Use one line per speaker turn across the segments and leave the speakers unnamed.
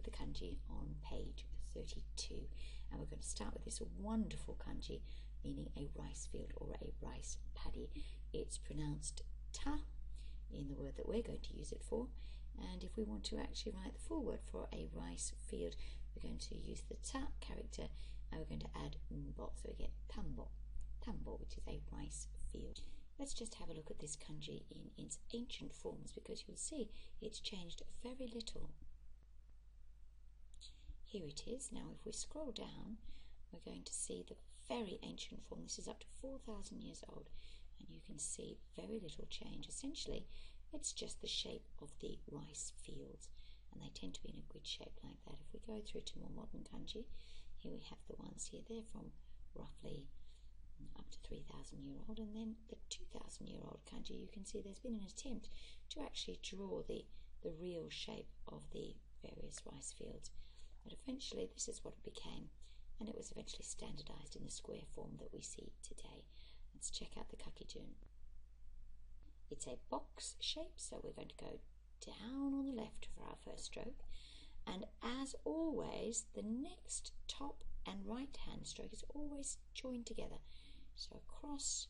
the kanji on page 32, and we're going to start with this wonderful kanji meaning a rice field or a rice paddy. It's pronounced ta in the word that we're going to use it for, and if we want to actually write the full word for a rice field, we're going to use the ta character and we're going to add mbo, so we get tambo, which is a rice field. Let's just have a look at this kanji in its ancient forms, because you'll see it's changed very little. Here it is. Now if we scroll down, we're going to see the very ancient form. This is up to 4,000 years old, and you can see very little change. Essentially, it's just the shape of the rice fields, and they tend to be in a grid shape like that. If we go through to more modern kanji, here we have the ones here. They're from roughly up to 3,000-year-old, and then the 2,000-year-old kanji, you can see there's been an attempt to actually draw the real shape of the various rice fields. But eventually this is what it became, and it was eventually standardized in the square form that we see today. Let's check out the kakijun. It's a box shape, so we're going to go down on the left for our first stroke, and as always the next top and right hand stroke is always joined together, so across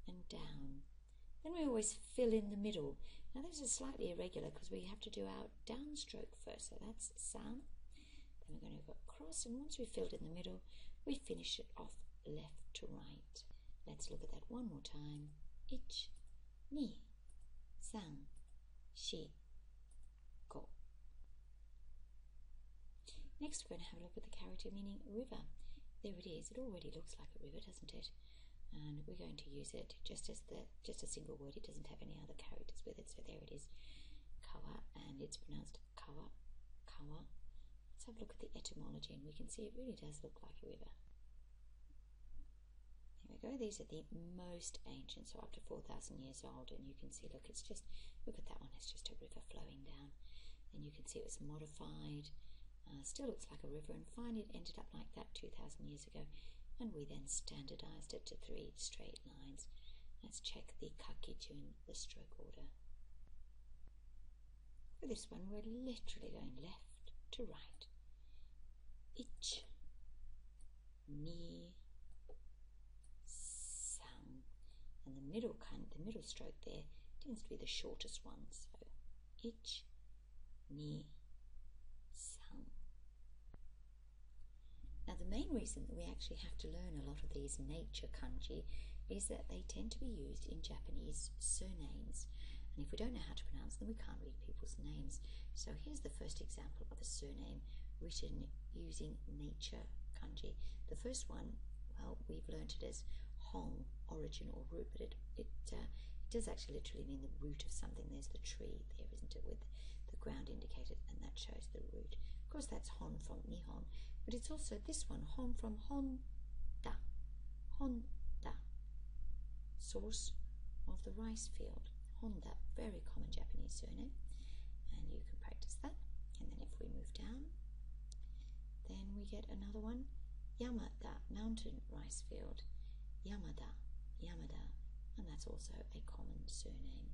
and down. Then we always fill in the middle. Now this is slightly irregular because we have to do our downstroke first, so that's san. Then we're going to go across, and once we've filled in the middle, we finish it off left to right. Let's look at that one more time. Ich, ni, san, shi, go. Next we're going to have a look at the character meaning river. There it is. It already looks like a river, doesn't it? And we're going to use it just as a single word. It doesn't have any other characters with it, so there it is. Kawa, and it's pronounced kawa, kawa. Let's have a look at the etymology, and we can see it really does look like a river. There we go. These are the most ancient, so up to 4,000 years old, and you can see, look, it's just, look at that one, it's just a river flowing down. Then you can see it was modified, still looks like a river, and finally it ended up like that 2,000 years ago, and we then standardized it to 3 straight lines. Let's check the kakijun, the stroke order. For this one, we're literally going left to right. Ich, ni, san, and the middle stroke there tends to be the shortest one. So ich, ni, san. Now the main reason that we actually have to learn a lot of these nature kanji is that they tend to be used in Japanese surnames, and if we don't know how to pronounce them, we can't read people's names. So here's the first example of a surname written using nature kanji. The first one, well, we've learnt it as hong, origin or root, but it does actually literally mean the root of something. There's the tree there, isn't it, with the ground indicated, and that shows the root. Of course, that's hon from nihon, but it's also this one, hon from honda, source of the rice field. Honda, very common Japanese surname, and you can practice that. And then if we move down, then we get another one, Yamada, mountain rice field, Yamada, and that's also a common surname.